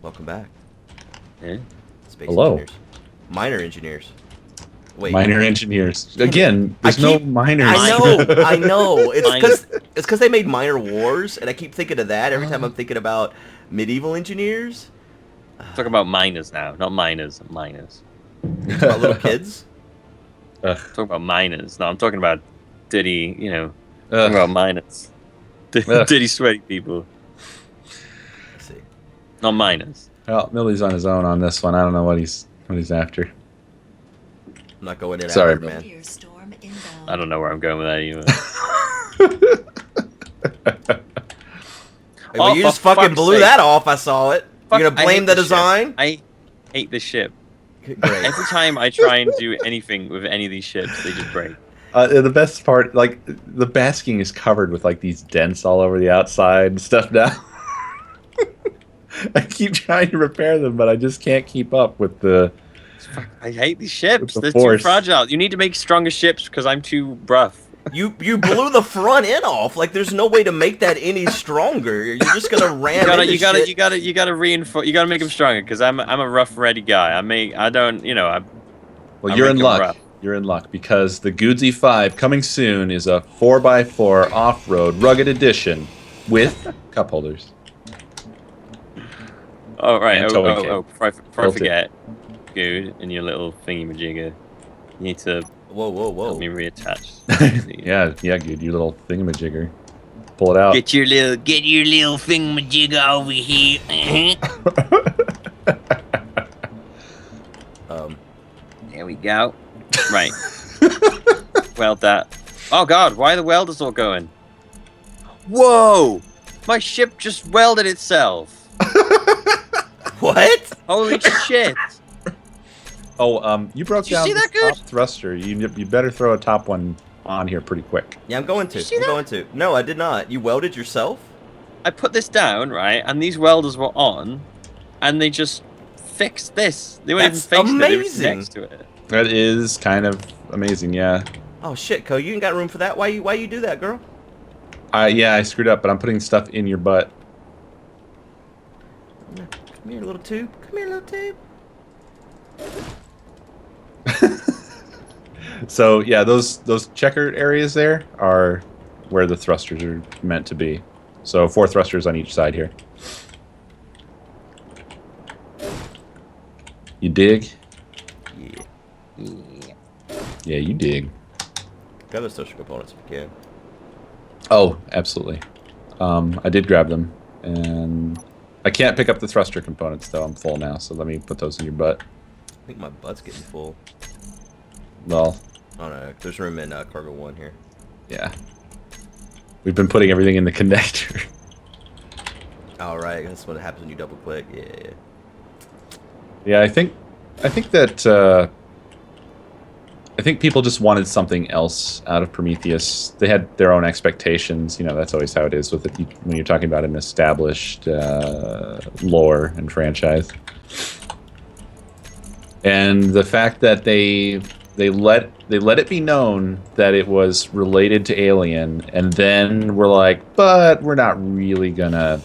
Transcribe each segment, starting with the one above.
Welcome back. Yeah. Space Hello. engineers. Minor engineers. Wait. Minor engineers. Damn it. Again, there's no minors. I know. Minor. It's because they made Minor Wars, and I keep thinking of that every time I'm thinking about medieval engineers. Talk about miners now, not miners. Miners. You talking about little kids? Talk about miners. No, I'm talking about dirty. Talking Ugh. about miners. Ugh. Dirty, sweaty people, Let's see. not miners. Well, Millie's on his own on this one. I don't know what he's after. I'm not going in Sorry, after it, man. Storm inbound. I don't know where I'm going with that either. Hey, well, you just fucking blew that off. I saw it. Fuck, You're gonna I blame hate the this ship. design? I hate this ship. Great. Every time I try and do anything with any of these ships, they just break. The best part, like, the basking is covered with, like, these dents all over the outside and stuff now. I keep trying to repair them, but I just can't keep up with the... I hate these ships. The They're force. too fragile. You need to make stronger ships because I'm too rough. You blew the front end off. Like there's no way to make that any stronger. You're just gonna ram You into gotta reinforce. You gotta make them stronger because I'm a rough, ready guy. Well, I you're make in 'em luck. rough. You're in luck because the Goodsy 5 coming soon is a 4x4 off-road rugged edition with cup holders. Oh right. And towing Oh, cable. before I Built it. forget, good in your little thingy majigger. You need to Whoa. help me reattach. yeah, good. You little thingamajigger. Pull it out. Get your little thingamajigger over here. There we go. Right. Weld that. Oh god, why are the welders all going? Whoa! My ship just welded itself. What? Holy shit! Oh, you broke Did you down see the that, Good? top thruster. You better throw a top one on here pretty quick. Yeah, I'm going to. you see I'm that? going to. No, I did not. You welded yourself? I put this down, right, and these welders were on, and they just fixed this. They weren't That's even fixed it, they were amazing. next to it. That is kind of amazing, yeah. Oh shit, Co, you ain't got room for that. Why you do that, girl? Yeah, I screwed up, but I'm putting stuff in your butt. Come here, little tube. Come here, little tube. So yeah, those checkered areas there are where the thrusters are meant to be. So 4 thrusters on each side here. You dig? Yeah. Yeah, you dig. Grab those social components if you can. Oh, absolutely. I did grab them, and I can't pick up the thruster components though. I'm full now, so let me put those in your butt. I think my butt's getting full. Well, Oh no, there's room in cargo 1 here. yeah. We've been putting everything in the connector. All right, that's what happens when you double click. Yeah. Yeah, I think that I think people just wanted something else out of Prometheus. They had their own expectations. You know, that's always how it is with it when you're talking about an established lore and franchise. And the fact that they let it be known that it was related to Alien, and then we're like, but we're not really gonna.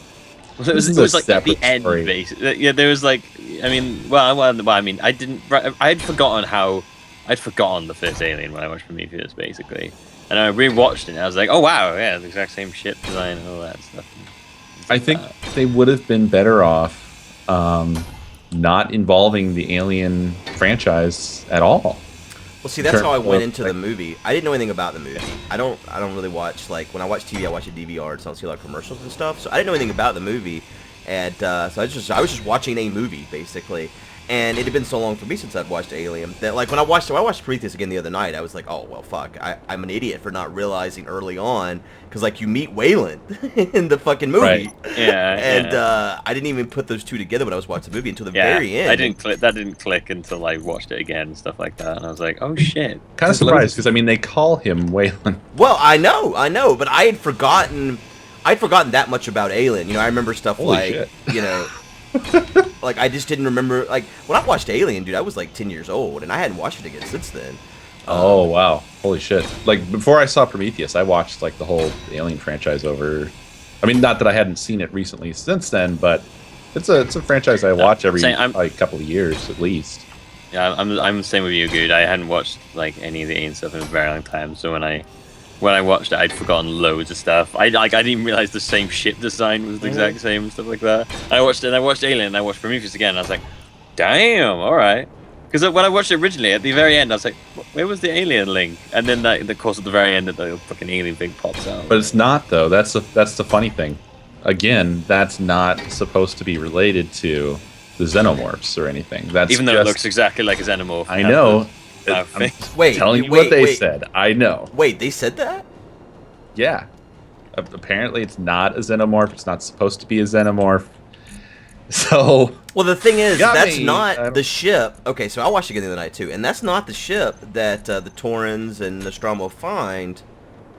It was like at the end, basically. Yeah, there was like, I mean, I'd forgotten the first Alien when I watched Prometheus, basically, and I rewatched it. And I was like, oh wow, yeah, the exact same ship design and all that stuff. I think they would have been better off not involving the Alien franchise at all. Well, see, that's how I went into the movie. I didn't know anything about the movie. I don't really watch, like, when I watch TV, I watch a DVR, so I don't see a lot of commercials and stuff. So I didn't know anything about the movie, and so I was just watching a movie basically. And it had been so long for me since I'd watched Alien that, like, when I watched Prometheus again the other night, I was like, oh well, fuck, I'm an idiot for not realizing early on, because like you meet Wayland in the fucking movie, Right. Yeah, and yeah. I didn't even put those two together when I was watching the movie until the very end. That didn't click until I watched it again and stuff like that, and I was like, oh shit. Kind of surprised because I mean they call him Wayland. Well, I know, but I had forgotten that much about Alien. You know, I remember stuff Holy like, shit. you know, like I just didn't remember. Like when I watched Alien, dude, I was like 10 years old, and I hadn't watched it again since then. Oh wow, holy shit! Like before I saw Prometheus, I watched like the whole Alien franchise over. I mean, not that I hadn't seen it recently since then, but It's a franchise I watch every Same, like couple of years at least. Yeah, I'm the same with you, Good. I hadn't watched like any of the Alien stuff in a very long time, so when I watched it, I'd forgotten loads of stuff. I didn't realize the same ship design was the exact same and stuff like that. I watched Alien, and I watched Prometheus again, and I was like, damn, all right. Because when I watched it originally, at the very end, I was like, where was the alien link? And then in the course of the very end, the fucking alien thing pops out. But it's not though. That's the funny thing. Again, that's not supposed to be related to the xenomorphs or anything. That's even though it looks exactly like a xenomorph. I know. I'm telling you what they said. I know. Wait, they said that? Yeah. Apparently, it's not a xenomorph. It's not supposed to be a xenomorph. So. Well, the thing is, that's me. not the ship. Okay, so I watched it again the other night too, and that's not the ship that the Torrens and Nostromo find.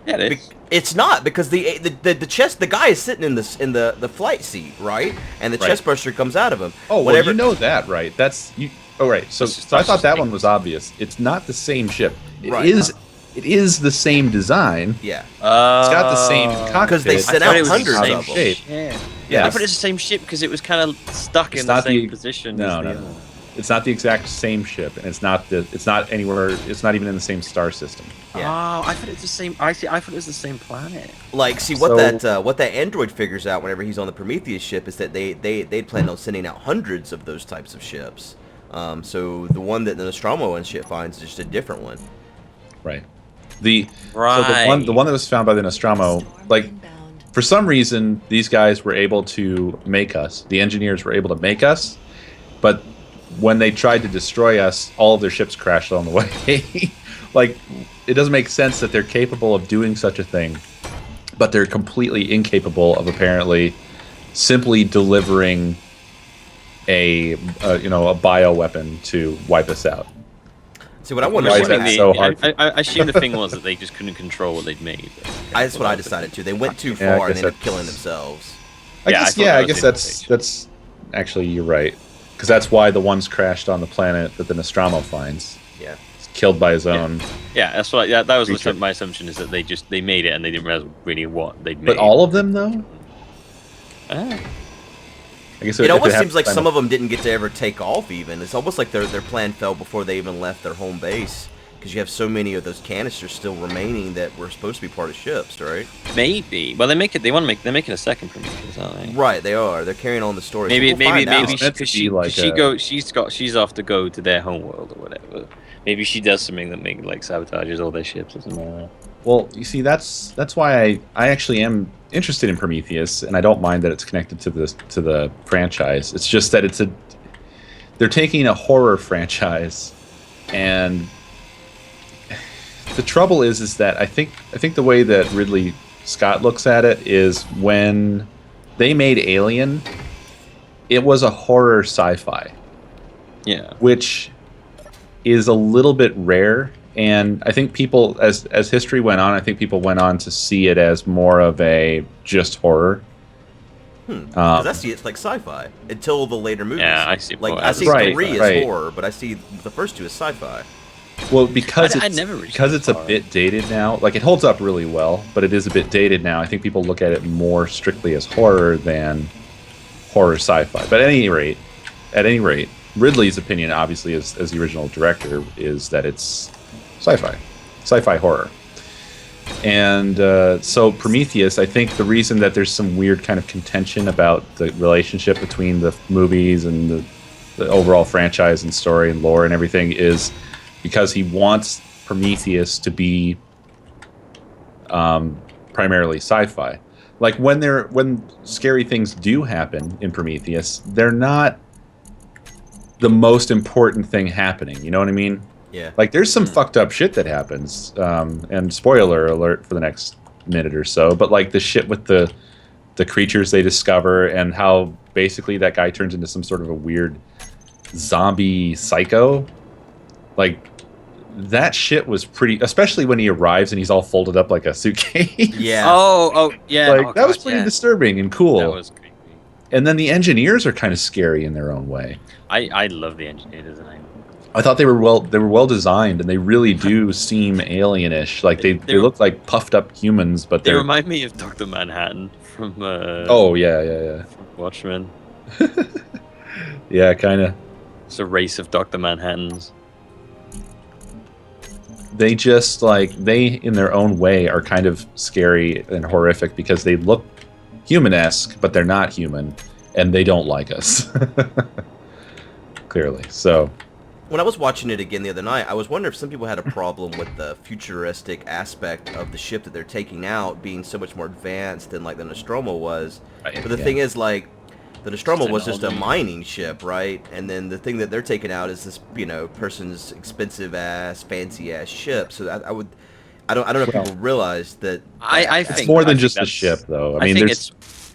Yeah, it is. It's not, because the guy is sitting in the flight seat, right? And the chest burster comes out of him. Oh, well, you know that, right? That's you. Oh, right. So I thought that one was obvious. It's not the same ship. It is the same design. Yeah. It's got the same cockpit. Because they sent out hundreds of them. Shape. Yeah. I thought it was the same ship because it was kind of stuck in the same position. No. It's not the exact same ship, and it's not anywhere. It's not even in the same star system. Yeah. Oh, I thought it's the same. I thought it was the same planet. Like, see what that android figures out whenever he's on the Prometheus ship is that they'd planned on sending out hundreds of those types of ships. So the one that the Nostromo and shit finds is just a different one. Right. So the one that was found by the Nostromo, like, for some reason these guys were able to make us. The engineers were able to make us, but when they tried to destroy us, all of their ships crashed on the way. Like, it doesn't make sense that they're capable of doing such a thing, but they're completely incapable of apparently simply delivering a bioweapon to wipe us out. See, what I wonder Why is that so hard? I assume the thing was that they just couldn't control what they'd made. That's what I decided too. They went too far and ended up killing themselves. I guess that's actually, you're right. Because that's why the ones crashed on the planet that the Nostromo finds. Yeah. It's killed by his own. Yeah, that's what. Yeah, that was my assumption, is that they made it and they didn't realize really what they'd made. But all of them, though? Ah. I guess it almost seems like some of them didn't get to ever take off even. It's almost like their plan fell before they even left their home base. Because you have so many of those canisters still remaining that were supposed to be part of ships, right? Maybe. Well, they're making a second Prometheus, aren't they? Right, they are. They're carrying on the story. Maybe because she's off to go to their homeworld or whatever. Maybe she does something that sabotages all their ships or something like that. Well, you see, that's why I actually am interested in Prometheus, and I don't mind that it's connected to the franchise. It's just that they're taking a horror franchise, and the trouble is that I think the way that Ridley Scott looks at it is, when they made Alien, it was a horror sci-fi. Yeah. Which is a little bit rare, and I think people, as history went on, I think people went on to see it as more of a just horror. Because I see it's like sci-fi until the later movies. Yeah, I see. I see 3 as horror, but I see the first 2 as sci-fi. Well, because it's a bit dated now. Like, it holds up really well, but it is a bit dated now. I think people look at it more strictly as horror than horror sci-fi. But at any rate, Ridley's opinion, obviously, as the original director, is that it's sci-fi horror. And so Prometheus, I think the reason that there's some weird kind of contention about the relationship between the movies and the overall franchise and story and lore and everything is because he wants Prometheus to be primarily sci-fi. Like, when scary things do happen in Prometheus, they're not the most important thing happening. You know what I mean? Yeah. Like, there's some fucked up shit that happens, and spoiler alert for the next minute or so, but like the shit with the creatures they discover and how basically that guy turns into some sort of a weird zombie psycho. Like, that shit was pretty, especially when he arrives and he's all folded up like a suitcase. Yeah. Oh, yeah. Like, that was pretty disturbing and cool. That was creepy. And then the engineers are kind of scary in their own way. I love the engineer design. I thought they were well designed, and they really do seem alienish. Like, they look like puffed up humans, but they remind me of Dr. Manhattan from yeah. from Watchmen. Yeah, kind of. It's a race of Dr. Manhattans. They just they in their own way are kind of scary and horrific because they look human-esque, but they're not human, and they don't like us. Clearly. So when I was watching it again the other night, I was wondering if some people had a problem with the futuristic aspect of the ship that they're taking out being so much more advanced than like the Nostromo was. But the thing is, like, the Nostromo was just a mining ship, right? And then the thing that they're taking out is this, person's expensive ass, fancy ass ship. So I don't know if people realize that. I it's think more than just the ship, though. I mean,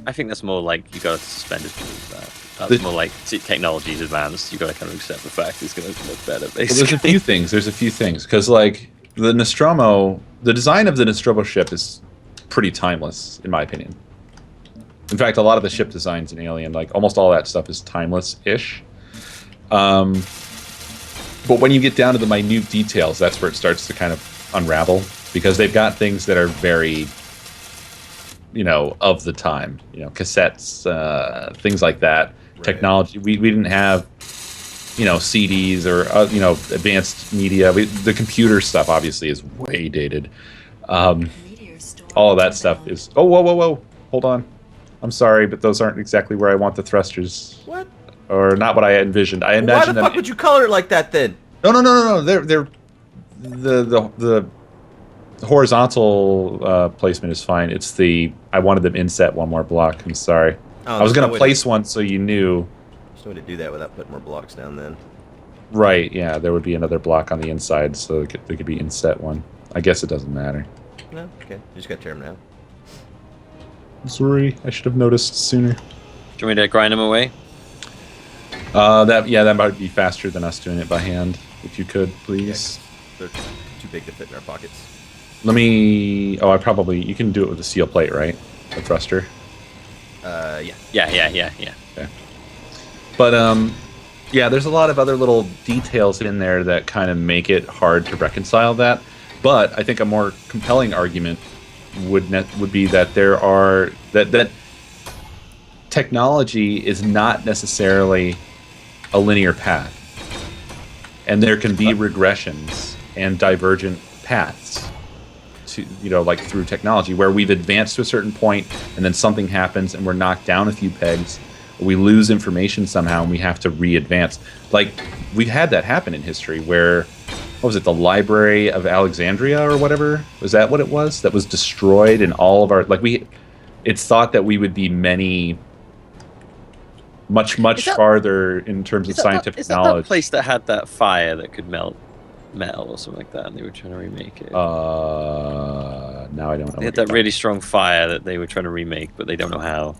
I think that's more like you got to suspend disbelief. That's more like technology's advanced. You got to kind of accept the fact it's going to look better. Basically, well, there's a few things because like the Nostromo, the design of the Nostromo ship is pretty timeless, in my opinion. In fact, a lot of the ship designs in Alien, like almost all that stuff, is timeless-ish. But when you get down to the minute details, that's where it starts to kind of unravel because they've got things that are very, of the time. Cassettes, things like that. Right. Technology. We didn't have, CDs or advanced media. The computer stuff obviously is way dated. All of that stuff is. Oh, whoa! Hold on. I'm sorry, but those aren't exactly where I want the thrusters. What? Or not what I envisioned. I imagined. Why the fuck would you color it like that then? No. They're the horizontal placement is fine. It's I wanted them inset one more block. I'm sorry. Oh, I was gonna place one so you knew. There's no way to do that without putting more blocks down then. Right. Yeah. There would be another block on the inside, so there could be inset one. I guess it doesn't matter. No. Okay. You just gotta tear them down. Sorry, I should have noticed sooner. Do you want me to grind them away? That might be faster than us doing it by hand. If you could, please. Yeah, they're too big to fit in our pockets. Let me. Oh, you can do it with a seal plate, right? A thruster. Yeah. Yeah. Okay. But there's a lot of other little details in there that kind of make it hard to reconcile that. But I think a more compelling argument would be that that technology is not necessarily a linear path, and there can be regressions and divergent paths to like through technology where we've advanced to a certain point and then something happens and we're knocked down a few pegs, or we lose information somehow and we have to re-advance. Like we've had that happen in history where. What was it, the Library of Alexandria or whatever? Was that what it was? That was destroyed in all of our... It's thought that we would be much farther in terms of scientific knowledge. Is that place that had that fire that could melt metal or something like that, and they were trying to remake it? Now I don't know. They had that really strong fire that they were trying to remake, but they don't know how.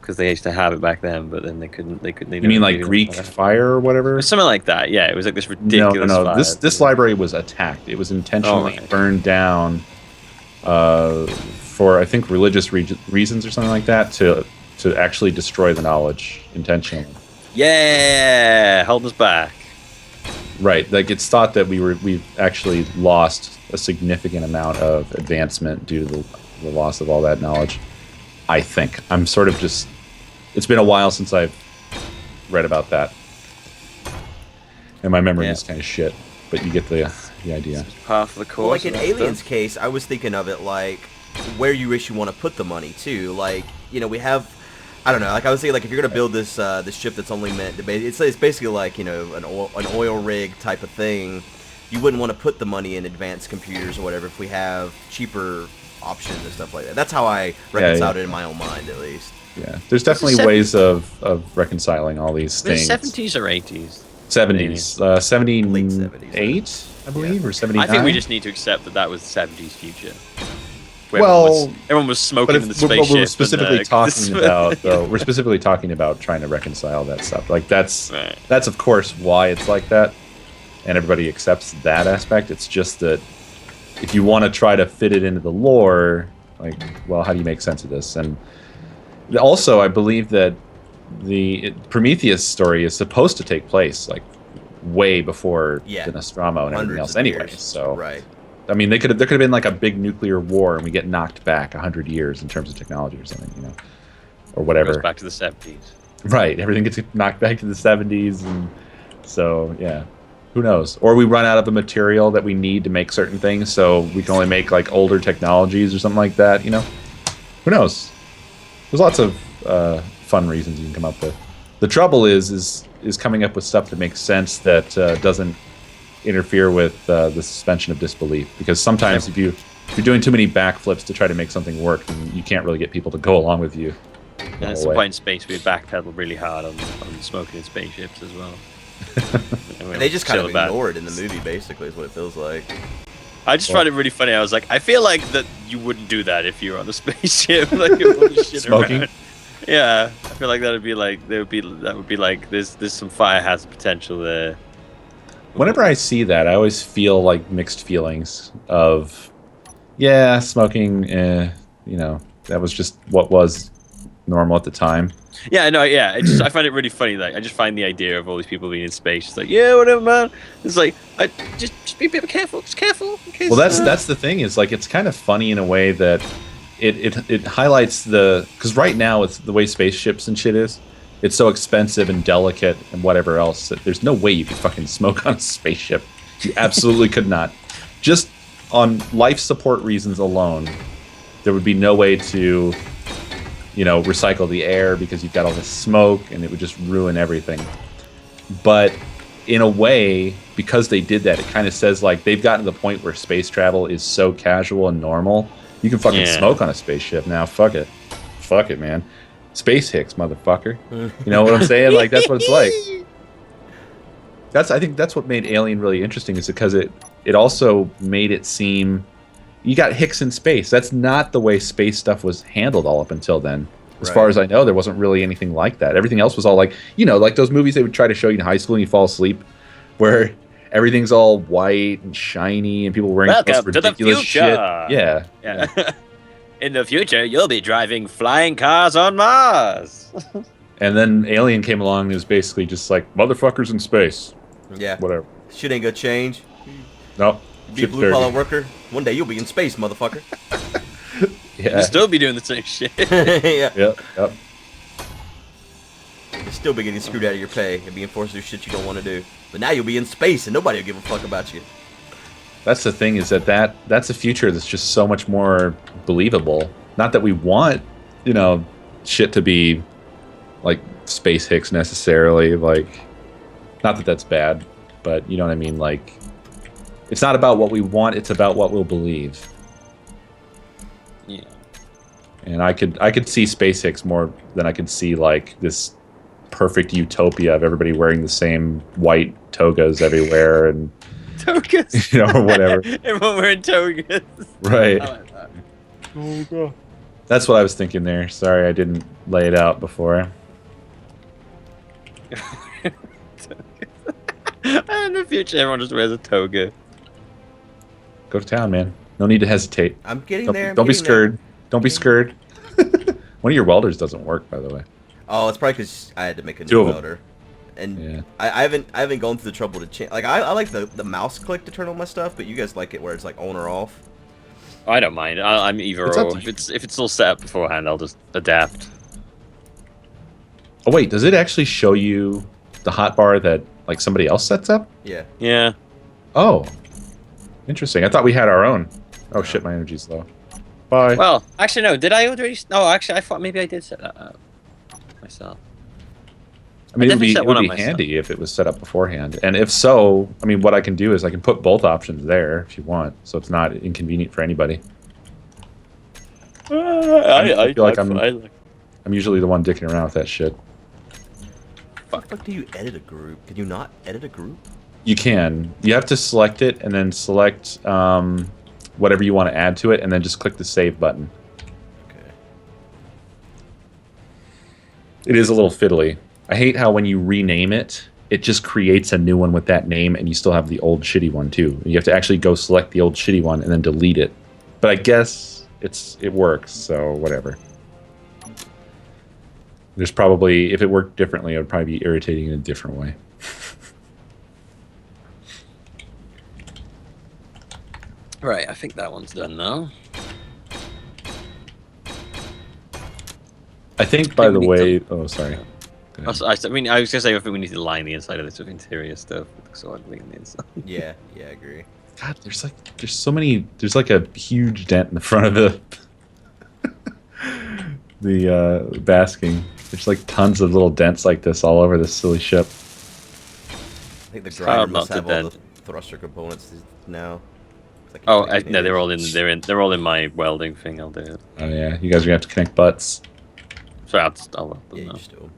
Because they used to have it back then, but then they couldn't. You mean like Greek fire or whatever? Something like that. Yeah, it was like this ridiculous. No. Fire. This library was attacked. It was intentionally burned down for I think religious reasons or something like that to actually destroy the knowledge intentionally. Yeah, hold us back. Right, like it's thought that we've actually lost a significant amount of advancement due to the loss of all that knowledge. I think. I'm sort of just... It's been a while since I've read about that. And my memory is kind of shit. But you get the idea. Half of the course. Well, like in Alien's case, I was thinking of it like where you wish you want to put the money, too. Like, we have... I don't know. Like I was thinking, like if you're gonna build this ship that's only meant to be... It's basically like, an oil rig type of thing. You wouldn't want to put the money in advanced computers or whatever if we have cheaper... options and stuff like that. That's how I reconciled it in my own mind, at least. Yeah, there's definitely ways of reconciling all these things. 70s or 80s? 70s. 78, late 70s, I believe, or 79. I think we just need to accept that was the 70s future. Everyone was smoking in the spaceship. What we're specifically talking about, though, we're specifically talking about trying to reconcile that stuff. Like that's of course why it's like that, and everybody accepts that aspect. It's just that. If you want to try to fit it into the lore, how do you make sense of this? And also, I believe that the Prometheus story is supposed to take place way before the Nostromo and everything else anyway. Years. So, right. I mean, there could have been like a big nuclear war and we get knocked back 100 years in terms of technology or something, or whatever. Goes back to the 70s. Right, everything gets knocked back to the 70s, and so yeah, who knows? Or we run out of the material that we need to make certain things, so we can only make like older technologies or something like that. You know, who knows? There's lots of fun reasons you can come up with. The trouble is coming up with stuff that makes sense that doesn't interfere with the suspension of disbelief. Because sometimes if you're doing too many backflips to try to make something work, then you can't really get people to go along with you. And at some point in space, we backpedal really hard on smoking in spaceships as well. And they just kind of ignore it in the movie, basically, is what it feels like. I just find it really funny. I was like, I feel like that you wouldn't do that if you were on a spaceship, like you wouldn't shit smoking. Around. Yeah, I feel like that would be like there's some fire hazard potential there. Whenever I see that, I always feel like mixed feelings of, yeah, smoking. You know, that was just what was normal at the time. Yeah, no, yeah. I find it really funny. Like, I just find the idea of all these people being in space. It's like, yeah, whatever, man. It's like, just be a bit careful. Just careful. In case, well, that's the thing. Is like it's kind of funny in a way that it highlights because right now it's the way spaceships and shit is. It's so expensive and delicate and whatever else that there's no way you could fucking smoke on a spaceship. You absolutely could not. Just on life support reasons alone, there would be no way to, you know, recycle the air because you've got all this smoke and it would just ruin everything. But in a way, because they did that, it kind of says like they've gotten to the point where space travel is so casual and normal. You can fucking smoke on a spaceship now. Fuck it. Fuck it, man. Space Hicks, motherfucker. You know what I'm saying? Like, that's what it's like. I think that's what made Alien really interesting, is because it also made it seem you got Hicks in space. That's not the way space stuff was handled all up until then. As far as I know, there wasn't really anything like that. Everything else was all like, you know, like those movies they would try to show you in high school and you fall asleep, where everything's all white and shiny and people wearing ridiculous shit. Yeah. In the future, you'll be driving flying cars on Mars. And then Alien came along and it was basically just like, motherfuckers in space. Yeah. Whatever. Shit ain't gonna change. No. Be a blue-collar worker. One day you'll be in space, motherfucker. Yeah. You'll still be doing the same shit. Yeah. Yep. You'll still be getting screwed out of your pay and being forced to do shit you don't want to do. But now you'll be in space and nobody will give a fuck about you. That's the thing, is that's a future that's just so much more believable. Not that we want, you know, shit to be like Space Hicks necessarily. Like, not that that's bad, but you know what I mean? Like, it's not about what we want, it's about what we'll believe. Yeah. And I could see Space Hicks more than I could see like this perfect utopia of everybody wearing the same white togas everywhere and togas, you know, or whatever. Everyone wearing togas. Right. I like that. Oh god. That's what I was thinking there. Sorry, I didn't lay it out before. In the future, everyone just wears a toga. Go to town, man. No need to hesitate. I'm getting there. Don't be scared. Don't be scared. One of your welders doesn't work, by the way. Oh, it's probably because I had to make a new welder. And yeah. I haven't gone through the trouble to change. Like, I like the mouse click to turn on my stuff, but you guys like it where it's like on or off. I don't mind. I'm either or. If it's all set up beforehand, I'll just adapt. Oh wait, does it actually show you the hotbar that like somebody else sets up? Yeah. Yeah. Oh, interesting. I thought we had our own. Oh shit, my energy's low. Bye. Well, actually no. Did I already? No, actually, I thought maybe I did set that up myself. I mean, it would be handy if it was set up beforehand. And if so, I mean, what I can do is I can put both options there if you want, so it's not inconvenient for anybody. I feel like I'm usually the one dicking around with that shit. Fuck do you edit a group? Can you not edit a group? You can. You have to select it and then select whatever you want to add to it, and then just click the save button. Okay. It is a little fiddly. I hate how when you rename it, it just creates a new one with that name, and you still have the old shitty one too. You have to actually go select the old shitty one and then delete it. But I guess it works, so whatever. There's probably, if it worked differently, it would probably be irritating in a different way. Right, I think that one's done now. I think, by we the need way... to- Oh, sorry. Go ahead. Also, I mean, I was gonna say I think we need to line the inside of this with interior stuff. It looks so ugly on the inside. Yeah, I agree. God, there's so many... There's like a huge dent in the front of the basking. There's like tons of little dents like this all over this silly ship. I think the hard grinder not must to have all dent. the thruster components now. It's like Oh, connected no, they're all areas. they're all in my welding thing. I'll do it. Oh yeah, you guys are gonna have to connect butts. So I'll weld them Yeah, now. you just do 'em.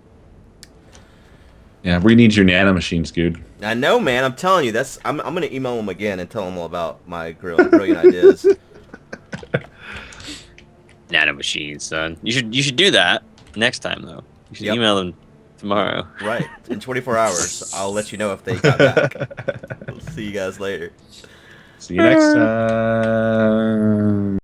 Yeah, we need your nano machines, dude. I know, man. I'm telling you, I'm gonna email them again and tell them all about my brilliant ideas. Nano machines, son. You should do that next time though. You should Yep. email them tomorrow. Right. In 24 hours, I'll let you know if they got back. We'll see you guys later. See you next time.